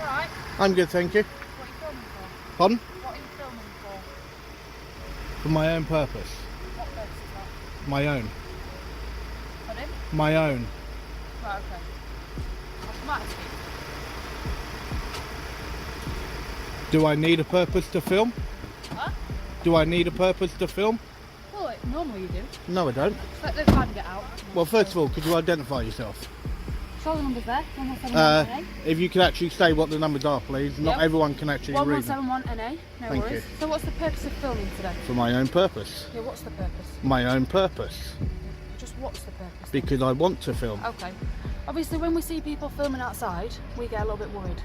alright? I'm good, thank you. What are you filming for? Pardon? What are you filming for? For my own purpose. What purpose is that? My own. Pardon? My own. Right, okay. What's the matter with you? Do I need a purpose to film? Huh? Do I need a purpose to film? Well, normally you do. No, I don't. Just let the van get out. Well, first of all, could you identify yourself? Show the numbers there. 1171 NA. If you could actually say what the numbers are, please. Not Yep. everyone can actually read them. 1171 NA. No Thank worries. you. So what's the purpose of filming today? For my own purpose. Yeah, what's the purpose? My own purpose. Just what's the purpose? Because I want to film. Okay. Obviously, when we see people filming outside, we get a little bit worried.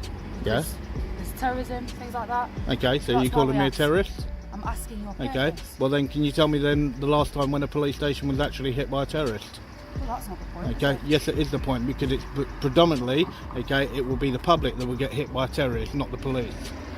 Yeah. Because there's terrorism, things like that. Okay, so That's you're calling why we me a asked. terrorist? I'm asking your purpose. Okay. Well then, can you tell me then the last time when a police station was actually hit by a terrorist? Well, that's not the point. Okay, yes it is the point, because it's predominantly, okay, it will be the public that will get hit by terrorists, not the police.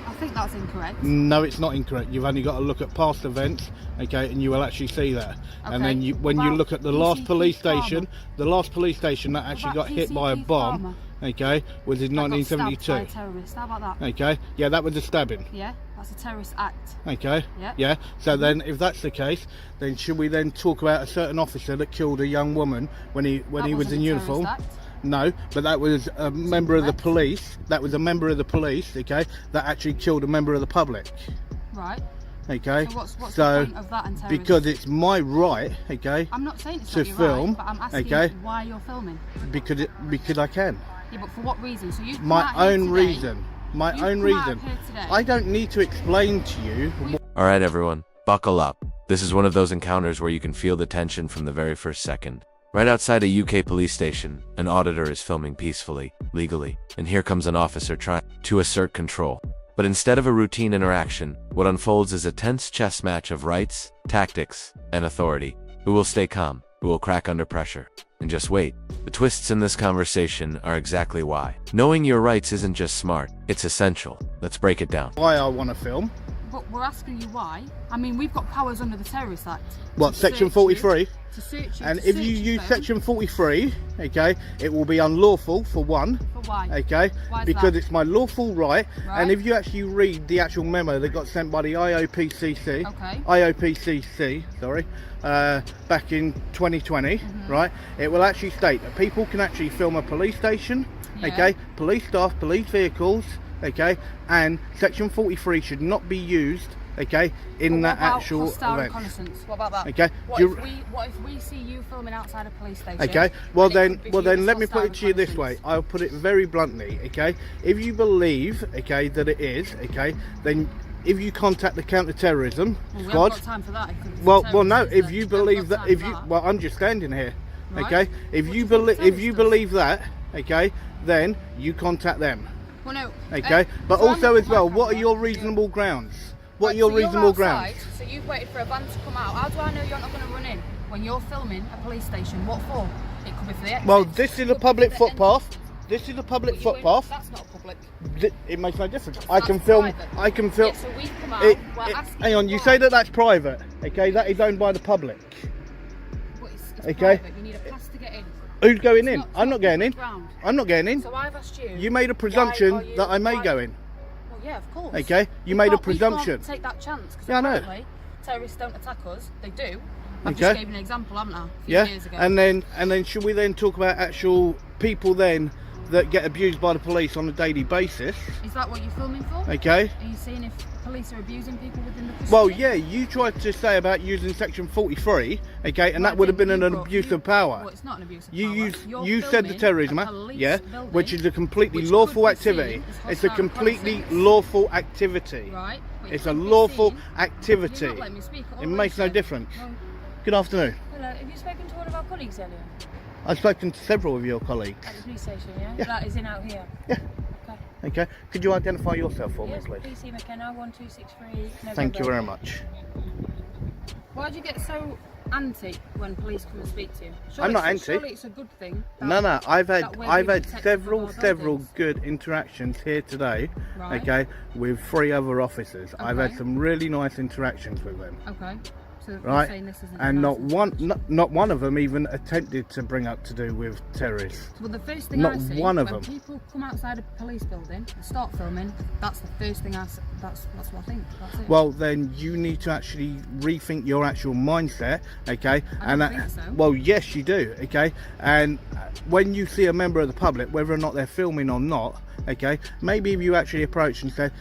I think that's incorrect. No, it's not incorrect. You've only got to look at past events, okay, and you will actually see that. And then Okay. when you Well, look at the PCP last police farmer. station, the last police station that actually about got hit by a PCP bomb, farmer? okay, was in That got stabbed 1972. by a terrorist. How about that? Okay, yeah, that was a stabbing. Yeah, that's a terrorist act. Okay. Yeah. Yeah. So then, if that's the case, then should we then talk about a certain officer that killed a young woman when he That was wasn't in a uniform? terrorist act. No, but that was a member of the correct. police. That was a member of the police. Okay, that actually killed a member of the public. Right. Okay. So what's So, the point of that and terrorism? because it's my right. Okay. I'm not saying it's to not your film, right, but I'm asking okay. why you're filming. Because I can. Yeah, but for what reason? So you My own reason. My You've own come out reason. here today. I don't need to explain to you. Alright everyone, buckle up. This is one of those encounters where you can feel the tension from the very first second. Right outside a UK police station, an auditor is filming peacefully, legally, and here comes an officer trying to assert control. But instead of a routine interaction, what unfolds is a tense chess match of rights, tactics, and authority. Who will stay calm? Who will crack under pressure? And just wait. The twists in this conversation are exactly why. Knowing your rights isn't just smart, it's essential. Let's break it down. Why I want to film? But we're asking you why. I mean, we've got powers under the Terrorist Act. What, to section search 43? you, to search you. And to if search you your use phone. section 43, okay, it will be unlawful for one, For why? okay, Why is because that? it's my lawful right. Right. And if you actually read the actual memo that got sent by the IOPC, Okay. IOPCC, sorry, back in 2020, Mm-hmm. right, it will actually state that people can actually film a police station, Yeah. okay, police staff, police vehicles, okay, and section 43 should not be used, okay, in But that what about actual hostile event. reconnaissance? What about that? Okay. What Do if, what if we see you filming outside a police station? Okay, well and it then, could be well viewed then, as let me put hostile it to you this way. reconnaissance? I'll put it very bluntly. Okay, if you believe, okay, that it is, okay, then if you contact the counter-terrorism Well, we squad, haven't got time for that. If it's well, a well, no, terrorist if incident. you We haven't believe got that, time if for you, that. well, I'm just standing here. Right. Okay, if What do you you think believe, the if you terrorist does? believe that, okay, then you contact them. Well, no. Okay, but so I'm also looking as well, at my what are camera. your reasonable grounds? What are Right, your so you're reasonable outside, grounds? So you've waited for a van to come out. How do I know you're not going to run in when you're filming a police station? What for? It could be for the exit. Well, this is It a could be public for the footpath. This is a public entrance. But you footpath. That's not public. It makes no difference. I That's can film. private. I can film. Yeah, so we've come out. We're asking hang on, you why. say that that's private. Okay, that is owned by the public. But it's Okay. private. You need a pass to get in. Who's going in? It's I'm not going in. public ground. I'm not getting in. So I've asked you. You made a why presumption are you- that I may why- go in. Well, yeah, of course. Okay, you made a We presumption. can't take that chance. 'Cause Yeah, I know. apparently Terrorists don't attack us. They do. I Okay. just gave an example, haven't I? A few Yeah, years ago. and then should we then talk about actual people then that get abused by the police on a daily basis? Is that what you're filming for? Okay. Are you seeing if police are abusing people within the custody? Well, yeah, you tried to say about using section 43, okay, and Well, that would have been you an brought- abuse you- of power. Well, it's not an abuse of You power. use You're you said the filming terrorism a act, police yeah, building, which is a completely which lawful could be activity. seen as It's a hostile completely reconnaissance. lawful activity. Right. but it It's a could be lawful seen- activity. You're not letting me speak at all, It are you, makes no sir? difference. No. Good afternoon. Hello, have you spoken to one of our colleagues earlier? I've spoken to several of your colleagues. At the police station, yeah? Yeah. That is in out here. Yeah. Okay. Okay. Could you identify yourself for Yes, me, please? PC McKenna 1263. Thank you very much. Why do you get so anti when police come and speak to you? I'm not anti. Surely it's a good thing. No, no. I've had that we're I've being had protected several with our several buildings. good interactions here today. Right. Okay, with 3 other officers. I've had Okay. some really nice interactions with them. Okay. So you're right? saying this isn't And not embarrassing? not one of them even attempted to bring up to do with terrorists. Well, the first thing Not I see one of when them. people come outside a police building and start filming, that's the first thing I see. That's what I think. That's it. Well, then you need to actually rethink your actual mindset, okay? I don't think so. Well, yes, you do, okay? And when you see a member of the public, whether or not they're filming or not, okay, maybe if you actually approach and say,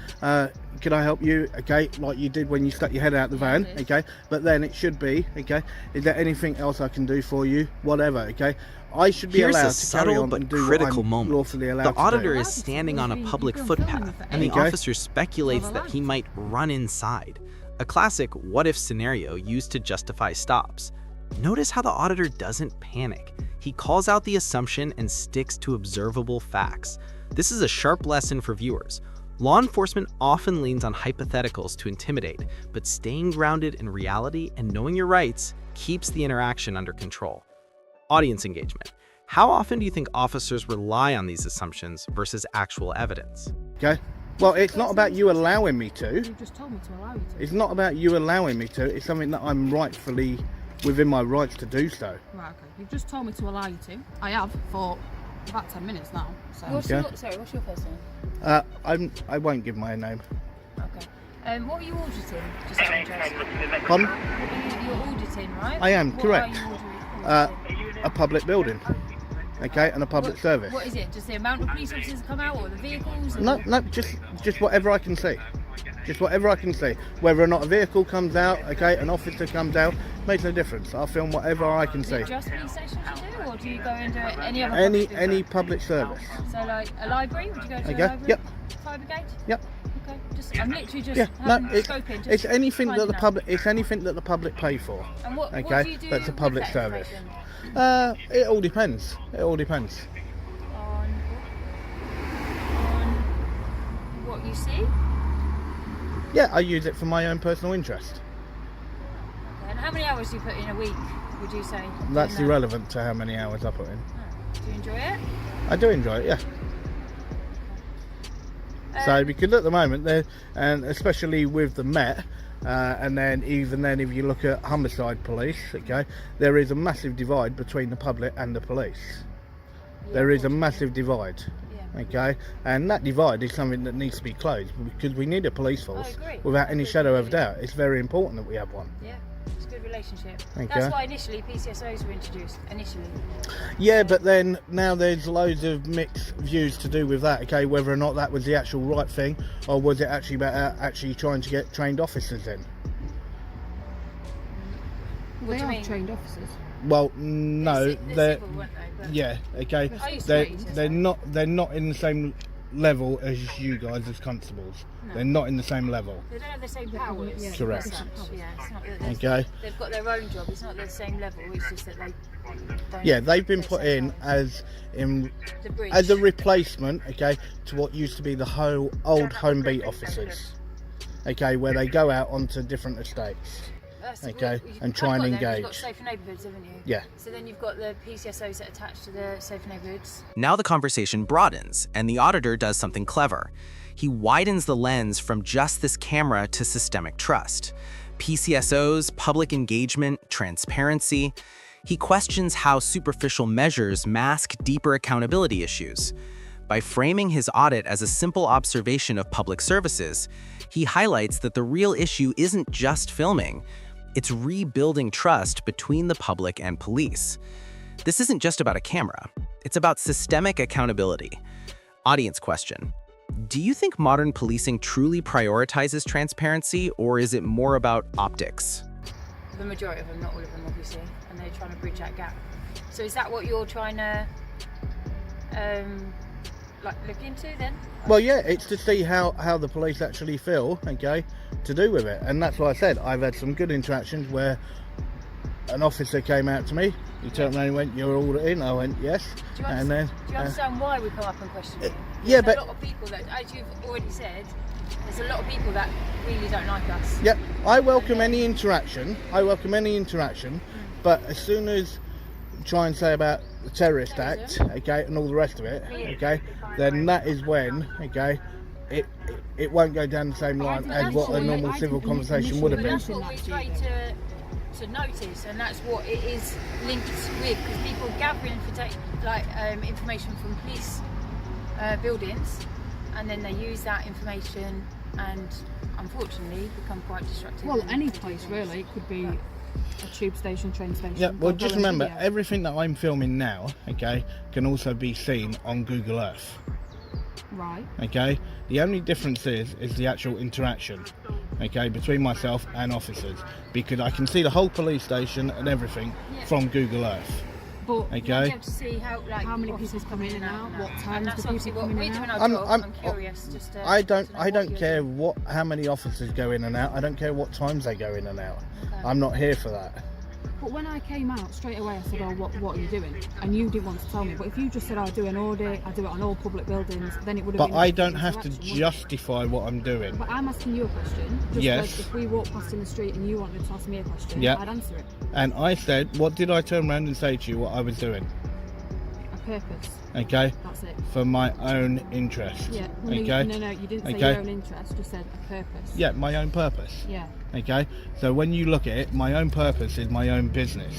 can I help you, okay, like you did when you stuck your head out the van, I did. okay, but then it should be, okay, is there anything else I can do for you, whatever, okay? I should be Here's allowed a to carry subtle on but and do critical what I'm moment. lawfully allowed The to do. auditor is Allowed to, standing on a you've public been filming footpath, for and the Okay. officer speculates Well, that allowed he to. might run inside. A classic what-if scenario used to justify stops. Notice how the auditor doesn't panic. He calls out the assumption and sticks to observable facts. This is a sharp lesson for viewers. Law enforcement often leans on hypotheticals to intimidate, but staying grounded in reality and knowing your rights keeps the interaction under control. Audience engagement. How often do you think officers rely on these assumptions versus actual evidence? Okay? Well, it's not about you allowing me to. You just told me to allow you to. It's not about you allowing me to. It's something that I'm rightfully within my rights to do so. Right, okay. You've just told me to allow you to. I have for about 10 minutes now. So. what's your- What's your first name? I won't give my name. Okay. What are you auditing? Just out of interest. Pardon? You're auditing, right? I am, What correct. Are you auditing? A public building, okay, and a public service. What is it? Just the amount of police officers come out, or the vehicles? No, just whatever I can see. Just whatever I can see. Whether or not a vehicle comes out, okay, an officer comes out, makes no difference. I'll film whatever I can Is see. it just police stations you do, or do you go and do it any other? Any public service. So like a library? Would you go to Okay, a library? yep. Fire brigade? Yep. Okay. Just I'm literally just Yeah. No, having scoping. Just it's anything that the finding out. public. It's anything that the public pay for. And what do Okay, you do that's a with public that service. information? It all depends. It all depends. On what you see? Yeah, I use it for my own personal interest. Okay. And how many hours do you put in a week, would you say? That's doing that? irrelevant to how many hours I put in. Oh, do you enjoy it? I do enjoy it, yeah. So because at the moment there, and especially with the Met, and then even then if you look at homicide police, okay, there is a massive divide between the public and the police. There is a massive divide, Yeah. okay, and that divide is something that needs to be closed because we need a police force agree. without I any agree shadow of completely. doubt. It's very important that we have one. Yeah. It's a good relationship. Okay. That's why initially PCSOs were introduced. Initially. Yeah, but then now there's loads of mixed views to do with that, okay, whether or not that was the actual right thing or was it actually about actually trying to get trained officers in. What do you mean? trained officers. Well, no, They're they're civil, weren't they? But yeah, okay. I used to They're be they're PCSO. not in the same level as you guys as constables. No. They're not in the same level. They don't have the same powers. Yeah. Correct. as such. Yeah, it's not that there's- Okay. They've got their own job. It's not the same level. It's just that they don't. Yeah, they've been have put the same in powers. The bridge. as a replacement, okay, to what used to be the whole old home beat officers. Okay, where they go out onto different estates. okay, and try and You've got engage. safer neighbourhoods, haven't you? Yeah. So then you've got the PCSOs that attach to the safer neighbourhoods. Now the conversation broadens, and the auditor does something clever. He widens the lens from just this camera to systemic trust. PCSOs, public engagement, transparency. He questions how superficial measures mask deeper accountability issues. By framing his audit as a simple observation of public services, he highlights that the real issue isn't just filming. It's rebuilding trust between the public and police. This isn't just about a camera. It's about systemic accountability. Audience question. Do you think modern policing truly prioritizes transparency, or is it more about optics? The majority of them, not all of them, obviously, and they're trying to bridge that gap. So is that what you're trying to look into then? Well, yeah, it's to see how the police actually feel, okay, to do with it. And that's why I said I've had some good interactions where an officer came out to me, he turned around and went, "You're all in?" I went, "Yes." Do you, And then, do you understand why we come up and question you? yeah, There's but- a lot of people that, as you've already said, there's a lot of people that really don't like us. yeah, I welcome any interaction. But as soon as you try and say about the terrorist act, okay, and all the rest of it, okay, then that is when, okay, it won't go down the same line as what a normal civil conversation would have But been. that's what we try to to notice, and that's what it is linked with, because people gather information from police buildings, and then they use that information and unfortunately become quite destructive. Well, any place really. It could be a tube station, train station. Yeah, well, just remember, video. everything that I'm filming now, okay, can also be seen on Google Earth. Right. Okay, the only difference is the actual interaction, okay, between myself and officers, because I can see the whole police station and everything from Google Earth. But you okay, be able to see how many people come in and out, what and times that's the obviously people what come we're in doing and our out. job. I'm curious. Just to, I to know don't what you're care doing. how many officers go in and out. I don't care what times they go in and out. Okay. I'm not here for that. But when I came out straight away, I said, "Oh, what are you doing?" And you didn't want to tell me. But if you just said, "I do an audit, I do it on all public buildings," then it would have But been. I don't have to interaction, wouldn't it? justify what I'm doing. But I'm asking you a question. Just Yes. like if we walked past in the street and you wanted to ask me a question, Yeah. I'd answer it. And I said, what did I turn around and say to you what I was doing? A purpose. Okay, That's it. for my own interest. Yeah. Okay. No, you didn't say Okay. your own interest. You said a purpose. Yeah, my own purpose. Yeah. Okay, so when you look at it, my own purpose is my own business.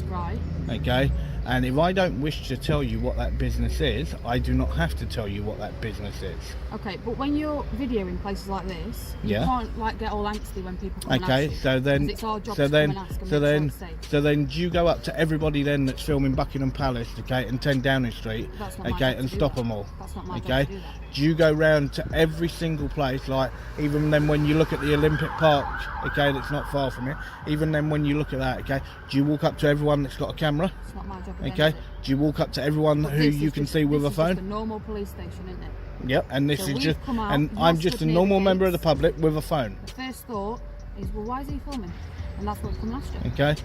Right. Okay, and if I don't wish to tell you what that business is, I do not have to tell you what that business is. Okay, but when you're videoing places like this, you Yeah. can't like get all angsty when people come and Okay, ask you, so then, 'cause it's our job so to then, come and ask and so make then, sure it's safe. so then, do you go up to everybody then that's filming Buckingham Palace, okay, and 10 Downing Street, That's not my okay, job and to do stop that. them all, That's not my job okay? to do that. Do you go round to every single place, like even then when you look at the Olympic Park, okay, that's not far from it, even then when you look at that, okay, do you walk up to everyone that's got a camera? It's not my job again, Okay, is it? do you walk up to everyone But who this you is can just- see with a this is just phone? a normal police station, isn't it? Yep, and this So is we've just, come out, and you're I'm just a stood near normal the member of the gates. public with a phone. The first thought is, well, why is he filming? And that's what come last year. Okay,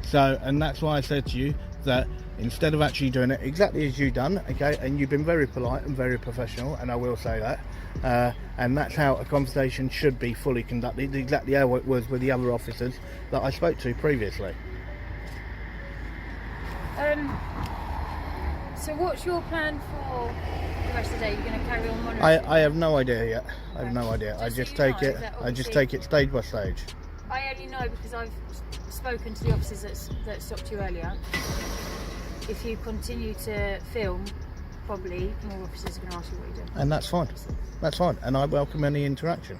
so, and that's why I said to you that instead of actually doing it exactly as you done, okay, and you've been very polite and very professional, and I will say that, and that's how a conversation should be fully conducted, exactly how it was with the other officers that I spoke to previously. So what's your plan for the rest of the day? You're going to carry on monitoring? I have no idea yet. I have no idea. I Just just so you take know it. that I just obviously- take it stage by stage. I only know because I've spoken to the officers that stopped you earlier. If you continue to film, probably more officers are going to ask you what you're doing. And that's fine. That's fine. And I welcome any interaction.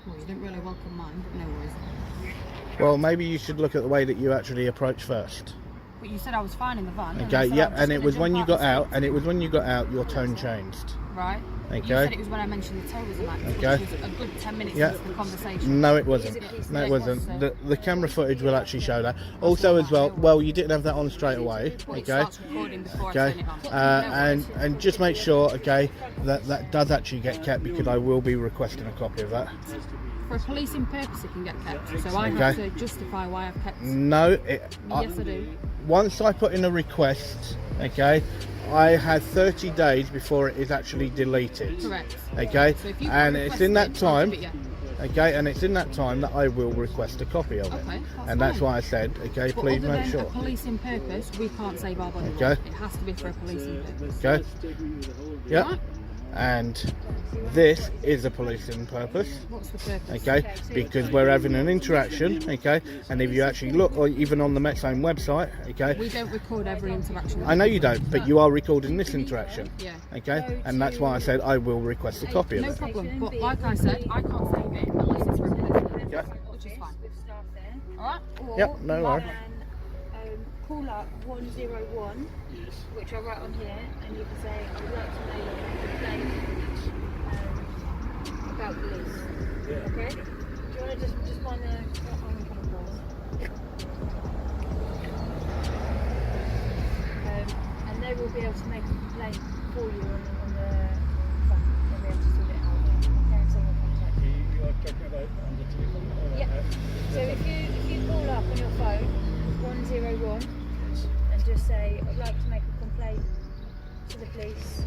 Well, you didn't really welcome mine, but no worries. Well, maybe you should look at the way that you actually approach first. But you said I was fine in the van. and I Okay, said yeah, I was and it gonna was jump when you out got the out, seat. and it was when you got out, your tone changed. Right. Okay. You said it was when I mentioned the Terrorism Act, Okay. which was a good 10 minutes Yeah. into the conversation. No, it wasn't. No, it wasn't. The camera footage will actually show that. Also, as well, you didn't have that on straight away. But it Okay. starts recording before I Okay. turn it on. And just make sure, okay, that does actually get kept, because I will be requesting a copy of that. For a policing purpose, it can get kept. So I have Okay. to justify why I've kept. No, Yes, I do. once I put in a request, okay, I had 30 days before it is actually deleted. Correct. Okay, So if you and put a it's in that request in, I'll time. give it you. Okay, and it's in that time that I will request a copy of it. Okay, that's And that's fine. why I said, okay, But please other make than sure. a policing purpose, we can't save our body. Okay. It has to be for a policing purpose. Okay. Yep. Right? And this is a policing purpose. What's the purpose? Okay, because we're having an interaction. Okay, and if you actually look, or even on the Met Zone website, okay, We don't record every interaction. I know you don't, but you are recording this interaction. Yeah. Okay, and that's why I said I will request a copy of No it. problem. But like I said, I can't save it unless it's for a policing Yeah. purpose, which is fine. Staff there. Alright? Yep, no worries. And call up 101, which I'll write on here, and you can say, I would like to know your complaint about police. Okay? Do you want to just find the... I'm going to pause. And they will be able to make a complaint for you on the phone. They'll be able to sort it out. Okay, so we'll contact you. You are talking about on the telephone? Or Yeah. So if you call up on your phone 101 and just say, I'd like to make a complaint to the police.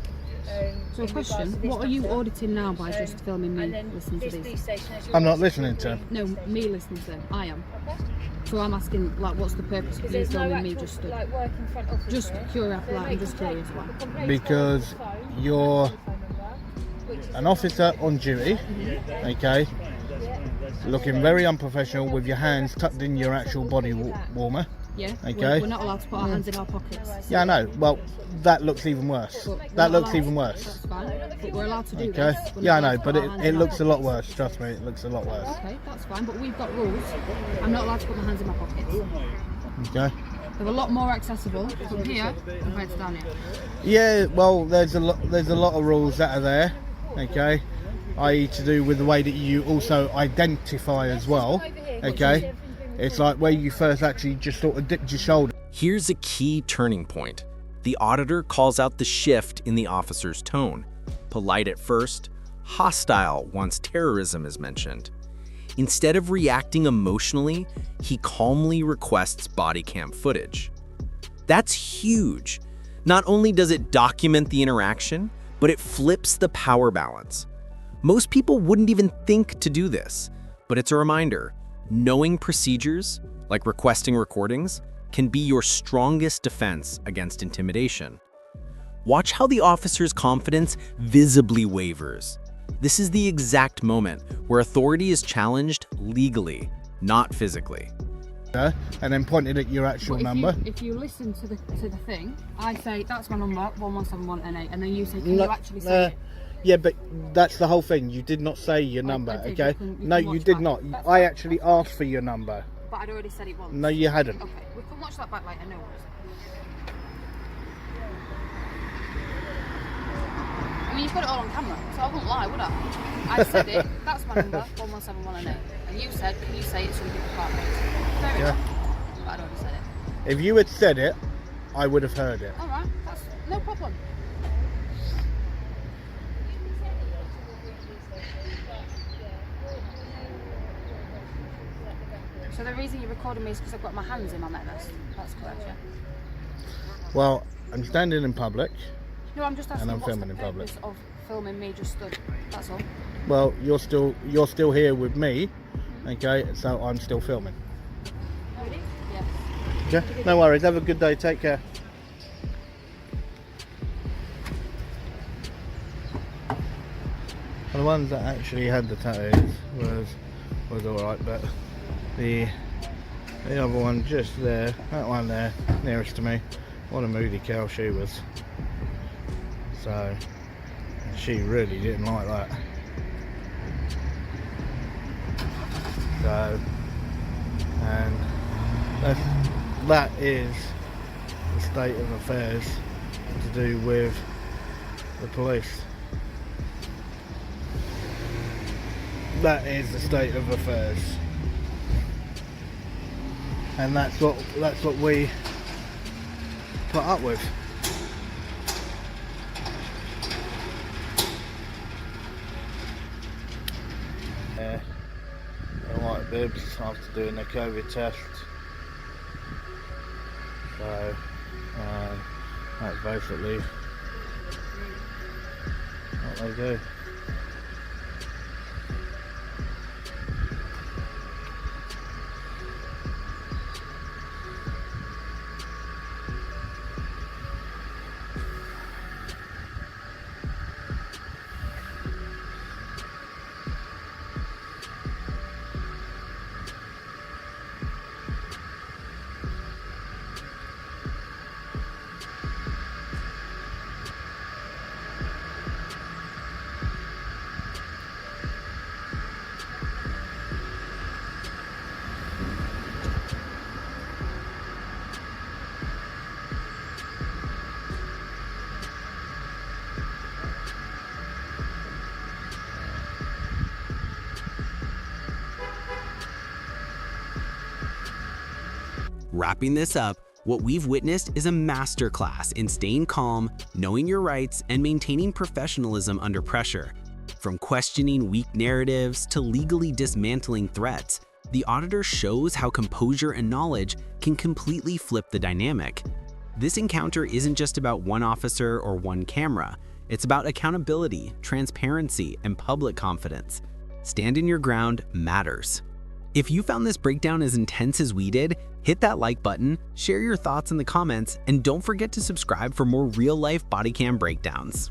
So in regards question, to this what are you matter. auditing now by just filming me And then listening to this this? police station is I'm not yours. listening to him. No, me listening to them. I am. Okay? So I'm asking, like, what's the purpose of Because you there's no filming me actual just stood? like working front office Just here. curious, So like, they I'm just complain- curious why. the complaints Because go on the phone, you're telephone number, which is an officer on duty, okay, yeah. looking very unprofessional with your hands tucked in your actual body warmer. Yeah. Okay. We're not allowed to put our hands in our pockets. Yeah, I know. Well, that looks even worse. But we're That not looks allowed- even worse. That's fine. But we're allowed to do Okay. this. We're Yeah, I not allowed know, to but put our hands it in our looks a lot pockets. worse. Trust me, it looks a lot worse. Okay, that's fine. But we've got rules. I'm not allowed to put my hands in my pockets. Okay. They're a lot more accessible from here compared to down here. Yeah, well, there's a lot of rules that are there. Okay. I.e. to do with the way that you also identify as well. Okay. It's like where you first actually just sort of dipped your shoulder. Here's a key turning point. The auditor calls out the shift in the officer's tone. Polite at first, hostile once terrorism is mentioned. Instead of reacting emotionally, he calmly requests body cam footage. That's huge. Not only does it document the interaction, but it flips the power balance. Most people wouldn't even think to do this, but it's a reminder. Knowing procedures, like requesting recordings, can be your strongest defense against intimidation. Watch how the officer's confidence visibly wavers. This is the exact moment where authority is challenged legally, not physically. And then pointed at your actual But number. If you listen to the thing, I say that's my number 11718, and then you say, can you actually say it? Yeah, but that's the whole thing. You did not say your number, I did. okay? You can No, you watch did back. not. That's I fine. actually asked for your number. But I'd already said it once. No, you hadn't. Okay, we can watch that back later, no worries. I mean, you've got it all on camera, so I wouldn't lie, would I? I said it, that's my number, 11718. And you said, can you say it's something I can't make? Fair enough. But I'd already said it. If you had said it, I would have heard it. Alright, that's no problem. So the reason you're recording me is because I've got my hands in my neck vest. That's correct, yeah? Well, I'm standing in public. No, I'm just asking I'm what's filming the in public. purpose of filming me just stood. That's all. Well, you're still here with me, okay? So I'm still filming. Yeah. Yeah, no worries. Have a good day. Take care. The ones that actually had the tattoos was all right, but the other one just there, that one there, nearest to me, what a moody cow she was. So she really didn't like that. So, and that is the state of affairs to do with the police. That is the state of affairs, and that's what we put up with. White bibs after doing the COVID test. So that's basically what they do. Wrapping this up, what we've witnessed is a masterclass in staying calm, knowing your rights, and maintaining professionalism under pressure. From questioning weak narratives to legally dismantling threats, the auditor shows how composure and knowledge can completely flip the dynamic. This encounter isn't just about one officer or one camera. It's about accountability, transparency, and public confidence. Standing your ground matters. If you found this breakdown as intense as we did, hit that like button, share your thoughts in the comments, and don't forget to subscribe for more real-life body cam breakdowns.